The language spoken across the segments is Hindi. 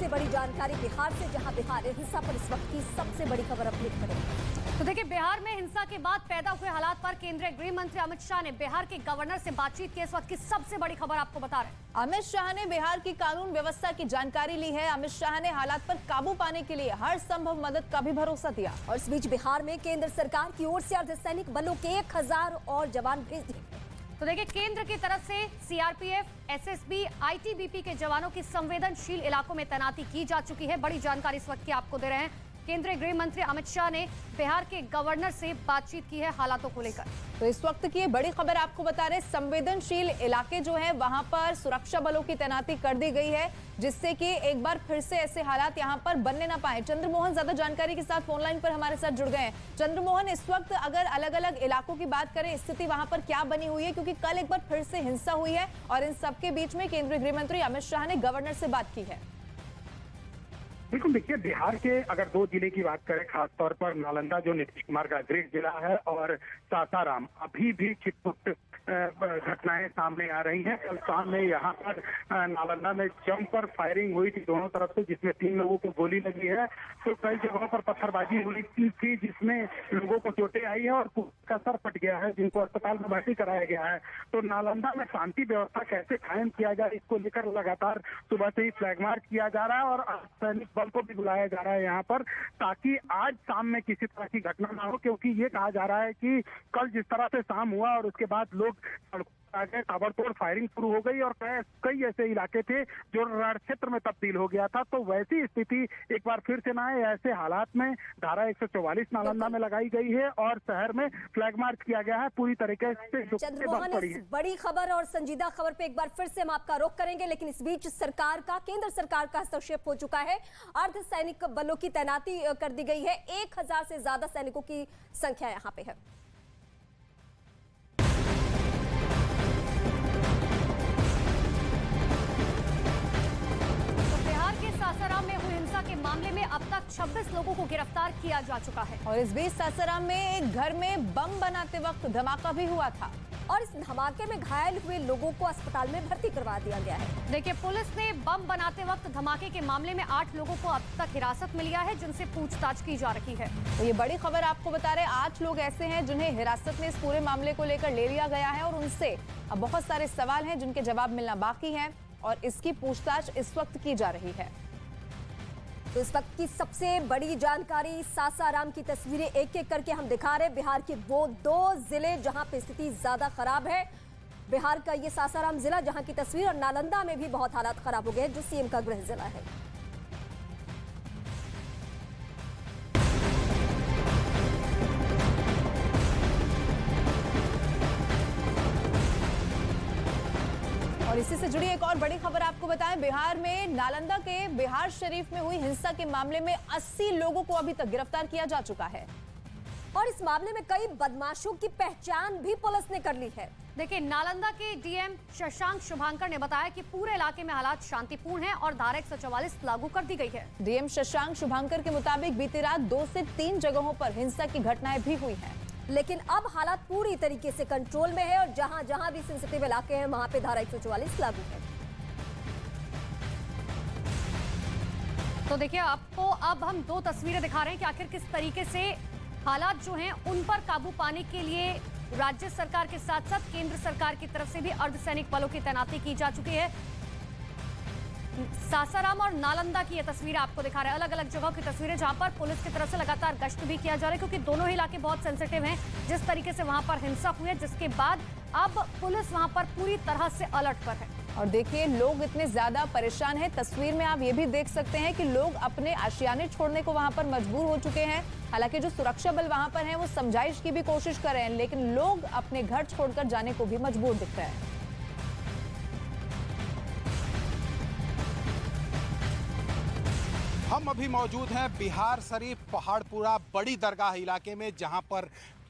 सबसे बड़ी जानकारी बिहार से, जहां बिहार हिंसा पर इस वक्त की सबसे बड़ी खबर अपडेट करेंगे। तो देखिए, बिहार में हिंसा के बाद पैदा हुए हालात पर केंद्रीय गृह मंत्री अमित शाह ने बिहार के गवर्नर से बातचीत की। इस वक्त की सबसे बड़ी खबर आपको बता रहे हैं। अमित शाह ने बिहार की कानून व्यवस्था की जानकारी ली है। अमित शाह ने हालात पर काबू पाने के लिए हर संभव मदद का भी भरोसा दिया। और इस बीच बिहार में केंद्र सरकार की ओर से अर्धसैनिक बलों के 1000 और जवान भेज दिए। तो देखिए, केंद्र की तरफ से सीआरपीएफ, एसएसबी, आईटीबीपी के जवानों की संवेदनशील इलाकों में तैनाती की जा चुकी है। बड़ी जानकारी इस वक्त की आपको दे रहे हैं। केंद्रीय गृह मंत्री अमित शाह ने बिहार के गवर्नर से बातचीत की है हालातों को लेकर। तो इस वक्त की बड़ी खबर आपको बता रहे, संवेदनशील इलाके जो है वहां पर सुरक्षा बलों की तैनाती कर दी गई है, जिससे कि एक बार फिर से ऐसे हालात यहां पर बनने ना पाए। चंद्रमोहन ज्यादा जानकारी के साथ फोन लाइन पर हमारे साथ जुड़ गए हैं। चंद्रमोहन, इस वक्त अगर अलग अलग इलाकों की बात करें, स्थिति वहां पर क्या बनी हुई है, क्योंकि कल एक बार फिर से हिंसा हुई है और इन सबके बीच में केंद्रीय गृह मंत्री अमित शाह ने गवर्नर से बात की है। बिल्कुल, देखिए बिहार के अगर 2 जिले की बात करें, खासतौर पर नालंदा जो नीतीश कुमार का गृह जिला है और सासाराम, अभी भी छिटपुट घटनाएं सामने आ रही हैं। कल शाम में यहाँ पर नालंदा में जमकर फायरिंग हुई थी दोनों तरफ से, जिसमें 3 लोगों को गोली लगी है। तो कई जगहों पर पत्थरबाजी हुई थी जिसमें लोगों को चोटें आई है और का सर फट गया है, जिनको अस्पताल में भर्ती कराया गया है। तो नालंदा में शांति व्यवस्था कैसे कायम किया जाए, इसको लेकर लगातार सुबह से ही फ्लैग मार्च किया जा रहा है और सैनिक बल को भी बुलाया जा रहा है यहाँ पर, ताकि आज शाम में किसी तरह की घटना ना हो। क्योंकि ये कहा जा रहा है कि कल जिस तरह से शाम हुआ और उसके बाद लोग आगे ताबड़तोड़ फायरिंग शुरू हो गई और कई ऐसे इलाके थे जो रण क्षेत्र में तब्दील हो गया था। तो वैसी स्थिति एक बार फिर से ना आए, ऐसे हालात में धारा 144 नालंदा में लगाई गई है और शहर में फ्लैग मार्च किया गया है पूरी तरीके से। चंद्रमोहन, इस बड़ी खबर और संजीदा खबर पे एक बार फिर से हम आपका रुख करेंगे, लेकिन इस बीच केंद्र सरकार का हस्तक्षेप हो चुका है। अर्धसैनिक बलों की तैनाती कर दी गई है। 1000 से ज्यादा सैनिकों की संख्या यहाँ पे है। सासाराम में हुई हिंसा के मामले में अब तक 26 लोगों को गिरफ्तार किया जा चुका है। और इस बीच सासाराम में एक घर में बम बनाते वक्त धमाका भी हुआ था और इस धमाके में घायल हुए लोगों को अस्पताल में भर्ती करवा दिया गया है। देखिए, पुलिस ने बम बनाते वक्त धमाके के मामले में 8 लोगों को अब तक हिरासत में लिया है, जिनसे पूछताछ की जा रही है। तो ये बड़ी खबर आपको बता रहे, 8 लोग ऐसे हैं जिन्हें हिरासत में इस पूरे मामले को लेकर ले लिया गया है और उनसे अब बहुत सारे सवाल हैं जिनके जवाब मिलना बाकी है और इसकी पूछताछ इस वक्त की जा रही है। तो इस वक्त की सबसे बड़ी जानकारी, सासाराम की तस्वीरें एक एक करके हम दिखा रहे हैं। बिहार के वो 2 जिले जहां पे स्थिति ज्यादा खराब है, बिहार का ये सासाराम जिला जहां की तस्वीर, और नालंदा में भी बहुत हालात खराब हो गए जो सीएम का गृह जिला है। और इसी से जुड़ी एक और बड़ी खबर आपको बताएं, बिहार में नालंदा के बिहार शरीफ में हुई हिंसा के मामले में 80 लोगों को अभी तक गिरफ्तार किया जा चुका है और इस मामले में कई बदमाशों की पहचान भी पुलिस ने कर ली है। देखिए, नालंदा के डीएम शशांक शुभांकर ने बताया कि पूरे इलाके में हालात शांतिपूर्ण हैं और धारा 144 लागू कर दी गई है। डीएम शशांक शुभांकर के मुताबिक बीती रात 2 से 3 जगहों पर हिंसा की घटनाएं भी हुई हैं, लेकिन अब हालात पूरी तरीके से कंट्रोल में है और जहां जहां भी सेंसिटिव इलाके हैं वहां पे धारा 144 लागू है। तो देखिए, आपको अब हम 2 तस्वीरें दिखा रहे हैं कि आखिर किस तरीके से हालात जो हैं उन पर काबू पाने के लिए राज्य सरकार के साथ साथ केंद्र सरकार की तरफ से भी अर्धसैनिक बलों की तैनाती की जा चुकी है। सासाराम और नालंदा की ये तस्वीरें आपको दिखा रहे हैं, अलग अलग जगहों की तस्वीरें जहां पर पुलिस की तरफ से लगातार गश्त भी किया जा रहा है, क्योंकि दोनों ही इलाके बहुत सेंसिटिव हैं। जिस तरीके से वहां पर हिंसा हुई है, जिसके बाद अब पुलिस वहां पर पूरी तरह से अलर्ट पर है। और देखिए, लोग इतने ज्यादा परेशान हैं, तस्वीर में आप ये भी देख सकते हैं कि लोग अपने आशियाने छोड़ने को वहां पर मजबूर हो चुके हैं। हालांकि जो सुरक्षा बल वहां पर हैं वो समझाइश की भी कोशिश कर रहे हैं, लेकिन लोग अपने घर छोड़कर जाने को भी मजबूर दिख रहे हैं। हम अभी मौजूद हैं बिहार शरीफ पहाड़पुरा बड़ी दरगाह इलाके में, जहां पर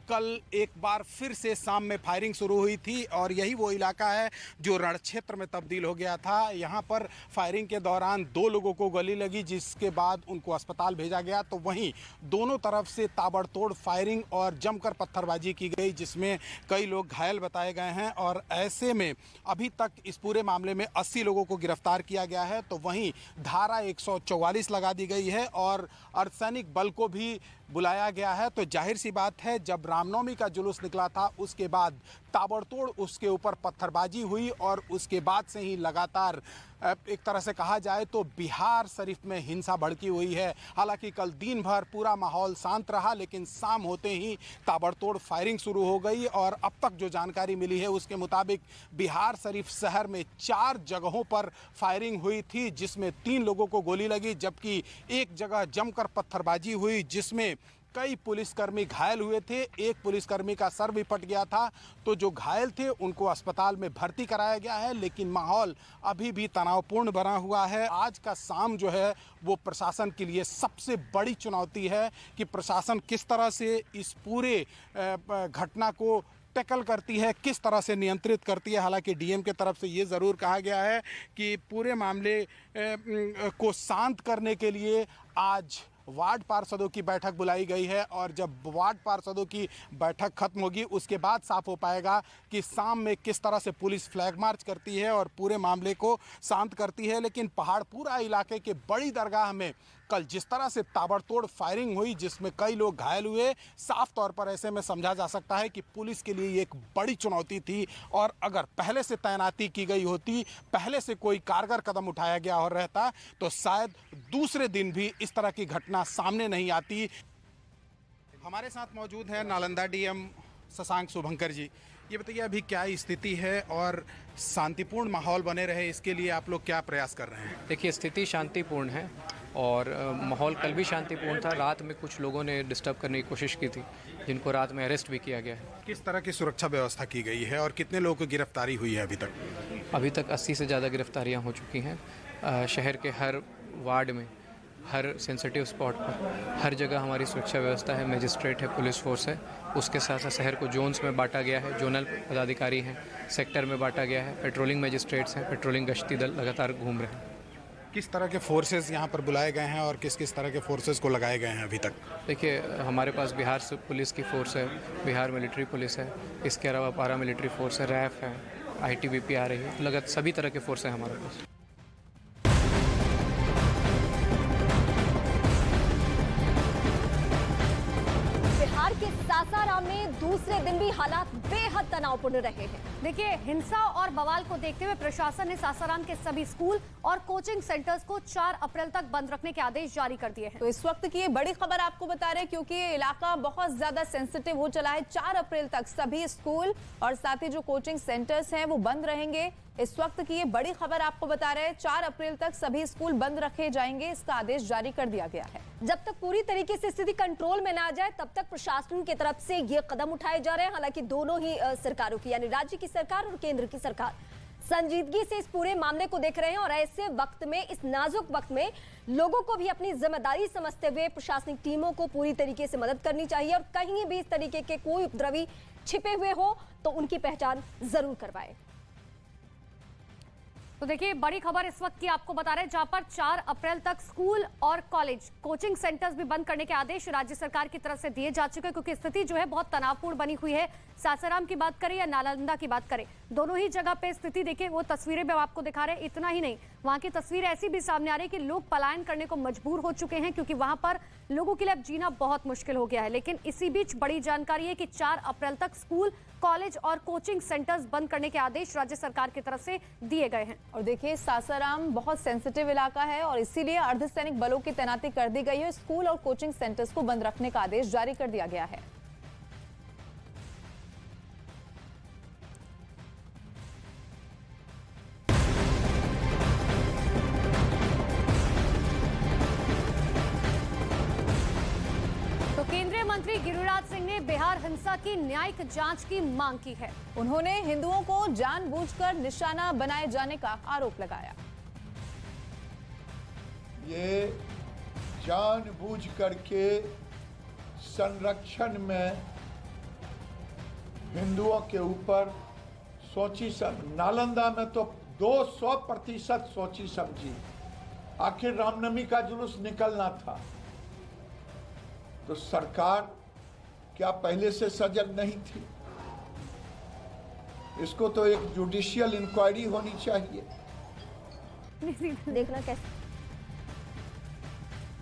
कल एक बार फिर से शाम में फायरिंग शुरू हुई थी और यही वो इलाका है जो रण क्षेत्र में तब्दील हो गया था। यहाँ पर फायरिंग के दौरान 2 लोगों को गोली लगी, जिसके बाद उनको अस्पताल भेजा गया। तो वहीं दोनों तरफ से ताबड़तोड़ फायरिंग और जमकर पत्थरबाजी की गई, जिसमें कई लोग घायल बताए गए हैं। और ऐसे में अभी तक इस पूरे मामले में 80 लोगों को गिरफ्तार किया गया है। तो वहीं धारा 144 लगा दी गई है और अर्धसैनिक बल को भी बुलाया गया है। तो जाहिर सी बात है, जब रामनवमी का जुलूस निकला था उसके बाद ताबड़तोड़ उसके ऊपर पत्थरबाजी हुई और उसके बाद से ही लगातार एक तरह से कहा जाए तो बिहार शरीफ में हिंसा भड़की हुई है। हालांकि कल दिन भर पूरा माहौल शांत रहा, लेकिन शाम होते ही ताबड़तोड़ फायरिंग शुरू हो गई। और अब तक जो जानकारी मिली है उसके मुताबिक बिहार शरीफ शहर में 4 जगहों पर फायरिंग हुई थी, जिसमें 3 लोगों को गोली लगी, जबकि एक जगह जमकर पत्थरबाजी हुई जिसमें कई पुलिसकर्मी घायल हुए थे। एक पुलिसकर्मी का सर भी फट गया था। तो जो घायल थे उनको अस्पताल में भर्ती कराया गया है, लेकिन माहौल अभी भी तनावपूर्ण बना हुआ है। आज का शाम जो है वो प्रशासन के लिए सबसे बड़ी चुनौती है कि प्रशासन किस तरह से इस पूरे घटना को टैकल करती है, किस तरह से नियंत्रित करती है। हालांकि डीएम के तरफ से ये ज़रूर कहा गया है कि पूरे मामले को शांत करने के लिए आज वार्ड पार्षदों की बैठक बुलाई गई है और जब वार्ड पार्षदों की बैठक खत्म होगी उसके बाद साफ हो पाएगा कि शाम में किस तरह से पुलिस फ्लैग मार्च करती है और पूरे मामले को शांत करती है। लेकिन पहाड़पुरा इलाके के बड़ी दरगाह में कल जिस तरह से ताबड़तोड़ फायरिंग हुई, जिसमें कई लोग घायल हुए, साफ तौर पर ऐसे में समझा जा सकता है कि पुलिस के लिए ये एक बड़ी चुनौती थी। और अगर पहले से तैनाती की गई होती, पहले से कोई कारगर कदम उठाया गया और रहता, तो शायद दूसरे दिन भी इस तरह की घटना सामने नहीं आती। हमारे साथ मौजूद हैं नालंदा डीएम शशांक शुभंकर जी। ये बताइए अभी क्या स्थिति है और शांतिपूर्ण माहौल बने रहे इसके लिए आप लोग क्या प्रयास कर रहे हैं? देखिए, स्थिति शांतिपूर्ण है और माहौल कल भी शांतिपूर्ण था। रात में कुछ लोगों ने डिस्टर्ब करने की कोशिश की थी, जिनको रात में अरेस्ट भी किया गया है। किस तरह की सुरक्षा व्यवस्था की गई है और कितने लोगों की गिरफ्तारी हुई है अभी तक? अभी तक 80 से ज़्यादा गिरफ्तारियां हो चुकी हैं। शहर के हर वार्ड में, हर सेंसिटिव स्पॉट पर, हर जगह हमारी सुरक्षा व्यवस्था है। मजिस्ट्रेट है, पुलिस फोर्स है। उसके साथ साथ शहर को जोन्स में बांटा गया है, जोनल पदाधिकारी हैं, सेक्टर में बांटा गया है, पेट्रोलिंग मजिस्ट्रेट्स हैं, पेट्रोलिंग गश्ती दल लगातार घूम रहे हैं। किस तरह के फोर्सेस यहाँ पर बुलाए गए हैं और किस किस तरह के फोर्सेस को लगाए गए हैं अभी तक? देखिए, हमारे पास बिहार से पुलिस की फोर्स है, बिहार मिलिट्री पुलिस है, इसके अलावा पारा मिलिट्री फोर्स है, रैफ है, ITBP आ रही है। लगातार सभी तरह के फोर्स हैं हमारे पास। बिहार के सासाराम में दूसरे दिन भी हालात बेहद तनावपूर्ण रहे हैं। देखिए, हिंसा और बवाल को देखते हुए प्रशासन ने सासाराम के सभी स्कूल और कोचिंग सेंटर्स को 4 अप्रैल तक बंद रखने के आदेश जारी कर दिए हैं। तो इस वक्त की ये बड़ी खबर आपको बता रहे हैं, क्योंकि ये इलाका बहुत ज्यादा सेंसिटिव हो चला है। 4 अप्रैल तक सभी स्कूल और साथ ही जो कोचिंग सेंटर्स हैं वो बंद रहेंगे। इस वक्त की ये बड़ी खबर आपको बता रहे हैं, 4 अप्रैल तक सभी स्कूल बंद रखे जाएंगे, इसका आदेश जारी कर दिया गया है। जब तक पूरी तरीके से स्थिति कंट्रोल में ना आ जाए तब तक प्रशासन की तरफ से ये कदम उठाए जा रहे हैं। हालांकि दोनों ही सरकारों की, यानी राज्य की सरकार और केंद्र की सरकार, संजीदगी से इस पूरे मामले को देख रहे हैं और ऐसे वक्त में, इस नाजुक वक्त में लोगों को भी अपनी जिम्मेदारी समझते हुए प्रशासनिक टीमों को पूरी तरीके से मदद करनी चाहिए और कहीं भी इस तरीके के कोई उपद्रवी छिपे हुए हो तो उनकी पहचान जरूर करवाए। तो देखिए, बड़ी खबर इस वक्त की आपको बता रहे हैं, जहां पर 4 अप्रैल तक स्कूल और कॉलेज, कोचिंग सेंटर्स भी बंद करने के आदेश राज्य सरकार की तरफ से दिए जा चुके हैं, क्योंकि स्थिति जो है बहुत तनावपूर्ण बनी हुई है। सासाराम की बात करें या नालंदा की बात करें, दोनों ही जगह पे स्थिति देखिए, वो तस्वीरें भी आपको दिखा रहे हैं। इतना ही नहीं, वहां की तस्वीरें ऐसी भी सामने आ रही है कि लोग पलायन करने को मजबूर हो चुके हैं, क्योंकि वहां पर लोगों के लिए अब जीना बहुत मुश्किल हो गया है। लेकिन इसी बीच बड़ी जानकारी है कि 4 अप्रैल तक स्कूल, कॉलेज और कोचिंग सेंटर्स बंद करने के आदेश राज्य सरकार की तरफ से दिए गए हैं। और देखिए, सासाराम बहुत सेंसिटिव इलाका है और इसीलिए अर्धसैनिक बलों की तैनाती कर दी गई है। स्कूल और कोचिंग सेंटर्स को बंद रखने का आदेश जारी कर दिया गया है। केंद्रीय मंत्री गिरिराज सिंह ने बिहार हिंसा की न्यायिक जांच की मांग की है। उन्होंने हिंदुओं को जानबूझकर निशाना बनाए जाने का आरोप लगाया। ये जानबूझ करके संरक्षण में हिंदुओं के ऊपर सोची नालंदा में तो 200% सोची समझी। आखिर रामनवमी का जुलूस निकलना था, तो सरकार क्या पहले से सजग नहीं थी? इसको तो एक जुडिशियल इंक्वायरी होनी चाहिए। देखना कैसे।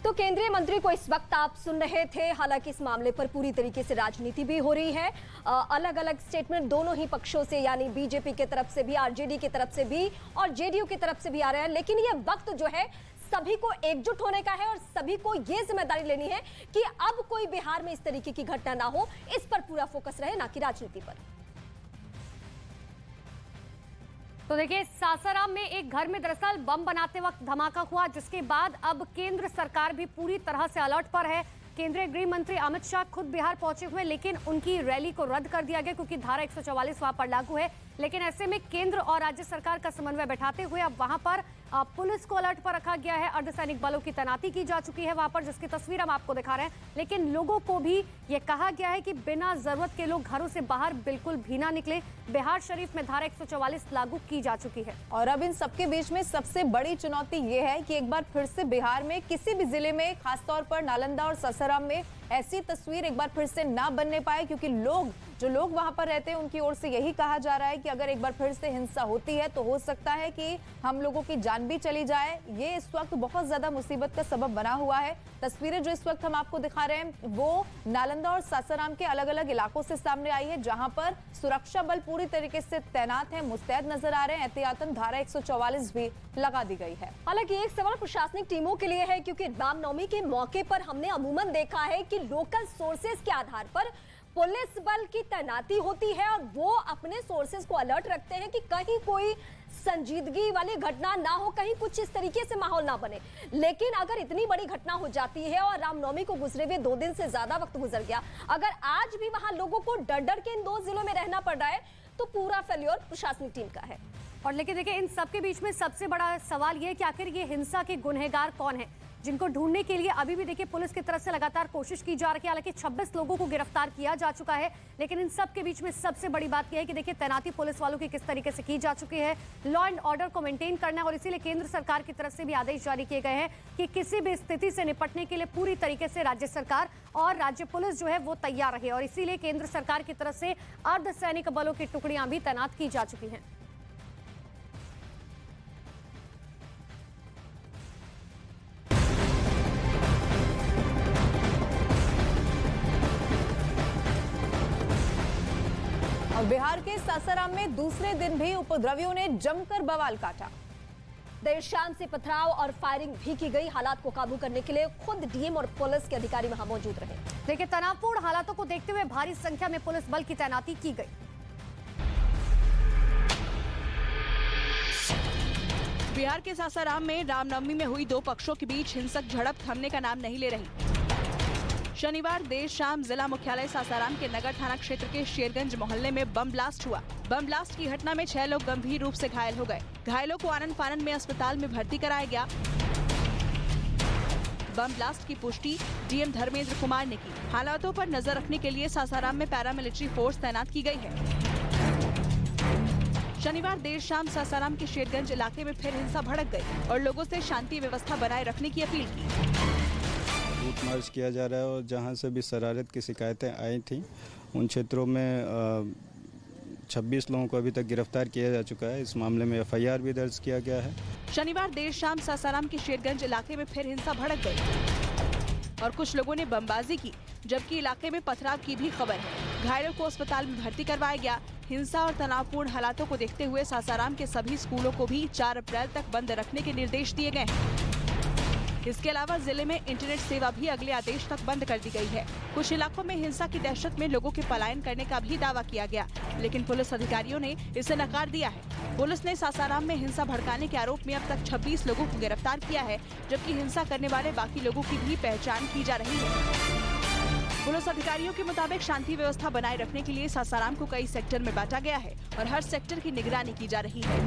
तो केंद्रीय मंत्री को इस वक्त आप सुन रहे थे। हालांकि इस मामले पर पूरी तरीके से राजनीति भी हो रही है। अलग अलग स्टेटमेंट दोनों ही पक्षों से, यानी बीजेपी की तरफ से भी, आरजेडी की तरफ से भी और जेडीयू की तरफ से भी आ रहे हैं। लेकिन ये वक्त जो है सभी को एकजुट होने का है और सभी को ये जिम्मेदारी लेनी है कि अब कोई बिहार में इस तरीके की घटना ना हो। इस पर पूरा फोकस रहे, ना कि राजनीति पर। तो देखिए, सासाराम में एक घर में दरअसल बम बनाते वक्त धमाका हुआ, जिसके बाद अब केंद्र सरकार भी पूरी तरह से अलर्ट पर है। केंद्रीय गृह मंत्री अमित शाह खुद बिहार पहुंचे हुए, लेकिन उनकी रैली को रद्द कर दिया गया क्योंकि धारा 144 वहां पर लागू है। लेकिन ऐसे में केंद्र और राज्य सरकार का समन्वय बैठाते हुए अब वहां पर पुलिस को अलर्ट पर रखा गया है। अर्धसैनिक बलों की तैनाती की जा चुकी है वहां पर, जिसकी तस्वीर हम आपको दिखा रहे हैं। लेकिन लोगों को भी ये कहा गया है कि बिना जरूरत के लोग घरों से बाहर बिल्कुल भी ना निकले। बिहार शरीफ में धारा 144 लागू की जा चुकी है। और अब इन सबके बीच में सबसे बड़ी चुनौती ये है कि एक बार फिर से बिहार में किसी भी जिले में, खासतौर पर नालंदा और सासाराम में, ऐसी तस्वीर एक बार फिर से ना बनने पाए, क्योंकि जो लोग वहां पर रहते हैं उनकी ओर से यही कहा जा रहा है कि अगर एक बार फिर से हिंसा होती है तो हो सकता है कि हम लोगों की जान भी चली जाए। ये इस वक्त बहुत ज्यादा मुसीबत का सबब बना हुआ है। तस्वीरें जो इस वक्त हम आपको दिखा रहे हैं वो नालंदा और सासाराम के अलग अलग इलाकों से सामने आई है, जहां पर सुरक्षा बल पूरी तरीके से तैनात है, मुस्तैद नजर आ रहे हैं। एहतियातन धारा 144 भी लगा दी गई है। हालांकि एक सवाल प्रशासनिक टीमों के लिए है, क्योंकि रामनवमी के मौके पर हमने अमूमन देखा है कि लोकल सोर्सेज के आधार पर पुलिस बल की तैनाती होती है और वो अपने सोर्सेज को अलर्ट रखते हैं कि कहीं कोई संजीदगी वाली घटना ना हो, कहीं कुछ इस तरीके से माहौल ना बने। लेकिन अगर इतनी बड़ी घटना हो जाती है और रामनवमी को गुजरे हुए 2 दिन से ज्यादा वक्त गुजर गया, अगर आज भी वहां लोगों को डर डर के इन 2 जिलों में रहना पड़ रहा है, तो पूरा फेल्योर प्रशासनिक टीम का है। और लेकिन देखिए, इन सबके बीच में सबसे बड़ा सवाल ये है कि आखिर ये हिंसा के गुनहगार कौन है, जिनको ढूंढने के लिए अभी भी देखिए पुलिस की तरफ से लगातार कोशिश की जा रही है। हालांकि 26 लोगों को गिरफ्तार किया जा चुका है, लेकिन इन सब के बीच में सबसे बड़ी बात यह है कि देखिए तैनाती पुलिस वालों की किस तरीके से की जा चुकी है। लॉ एंड ऑर्डर को मेंटेन करना है और इसीलिए केंद्र सरकार की तरफ से भी आदेश जारी किए गए हैं कि किसी भी स्थिति से निपटने के लिए पूरी तरीके से राज्य सरकार और राज्य पुलिस जो है वो तैयार रहे। और इसीलिए केंद्र सरकार की तरफ से अर्धसैनिक बलों की टुकड़ियां भी तैनात की जा चुकी हैं। बिहार के सासाराम में दूसरे दिन भी उपद्रवियों ने जमकर बवाल काटा। देर शाम से पथराव और फायरिंग भी की गई। हालात को काबू करने के लिए खुद डीएम और पुलिस के अधिकारी वहां मौजूद रहे। देखिए, तनावपूर्ण हालातों को देखते हुए भारी संख्या में पुलिस बल की तैनाती की गई। बिहार के सासाराम में रामनवमी में हुई 2 पक्षों के बीच हिंसक झड़प थमने का नाम नहीं ले रही। शनिवार देर शाम जिला मुख्यालय सासाराम के नगर थाना क्षेत्र के शेरगंज मोहल्ले में बम ब्लास्ट हुआ। बम ब्लास्ट की घटना में 6 लोग गंभीर रूप से घायल हो गए। घायलों को आनन फानन में अस्पताल में भर्ती कराया गया। बम ब्लास्ट की पुष्टि डीएम धर्मेंद्र कुमार ने की। हालातों पर नजर रखने के लिए सासाराम में पैरामिलिट्री फोर्स तैनात की गई है। शनिवार देर शाम सासाराम के शेरगंज इलाके में फिर हिंसा भड़क गई और लोगों से शांति व्यवस्था बनाए रखने की अपील की। रूट मार्च किया जा रहा है और जहां से भी शरारत की शिकायतें आई थी उन क्षेत्रों में 26 लोगों को अभी तक गिरफ्तार किया जा चुका है। इस मामले में एफआईआर भी दर्ज किया गया है। शनिवार देर शाम सासाराम के शेरगंज इलाके में फिर हिंसा भड़क गई और कुछ लोगों ने बमबाजी की, जबकि इलाके में पथराव की भी खबर है। घायलों को अस्पताल में भर्ती करवाया गया। हिंसा और तनावपूर्ण हालातों को देखते हुए सासाराम के सभी स्कूलों को भी 4 अप्रैल तक बंद रखने के निर्देश दिए गए हैं। इसके अलावा जिले में इंटरनेट सेवा भी अगले आदेश तक बंद कर दी गई है। कुछ इलाकों में हिंसा की दहशत में लोगों के पलायन करने का भी दावा किया गया, लेकिन पुलिस अधिकारियों ने इसे नकार दिया है। पुलिस ने सासाराम में हिंसा भड़काने के आरोप में अब तक 26 लोगों को गिरफ्तार किया है, जबकि हिंसा करने वाले बाकी लोगों की भी पहचान की जा रही है। पुलिस अधिकारियों के मुताबिक शांति व्यवस्था बनाए रखने के लिए सासाराम को कई सेक्टर में बांटा गया है और हर सेक्टर की निगरानी की जा रही है।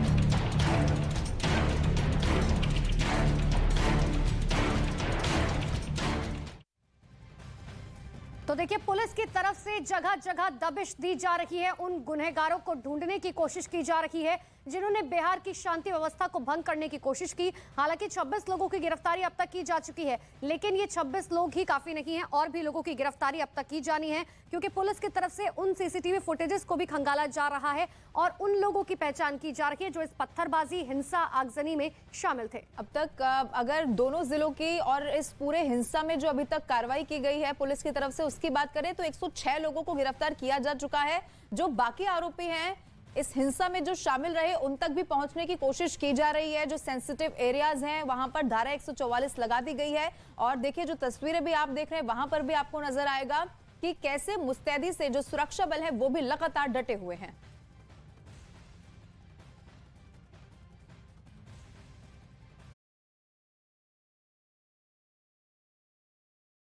तो देखिए, पुलिस की तरफ से जगह जगह दबिश दी जा रही है, उन गुनहगारों को ढूंढने की कोशिश की जा रही है जिन्होंने बिहार की शांति व्यवस्था को भंग करने की कोशिश की। हालांकि 26 लोगों की गिरफ्तारी अब तक की जा चुकी है, लेकिन ये 26 लोग ही काफी नहीं हैं, और भी लोगों की गिरफ्तारी अब तक की जानी है, क्योंकि पुलिस की तरफ से उन सीसीटीवी फुटेजेस को भी खंगाला जा रहा है और उन लोगों की पहचान की जा रही है जो इस पत्थरबाजी, हिंसा, आगजनी में शामिल थे। अब तक अगर दोनों जिलों की और इस पूरे हिंसा में जो अभी तक कार्रवाई की गई है पुलिस की तरफ से, उसकी बात करें तो 106 लोगों को गिरफ्तार किया जा चुका है। जो बाकी आरोपी हैं इस हिंसा में जो शामिल रहे, उन तक भी पहुंचने की कोशिश की जा रही है। जो सेंसिटिव एरियाज हैं वहां पर धारा 144 लगा दी गई है। और देखिए, जो तस्वीरें भी आप देख रहे हैं वहां पर भी आपको नजर आएगा कि कैसे मुस्तैदी से जो सुरक्षा बल है वो भी लगातार डटे हुए हैं।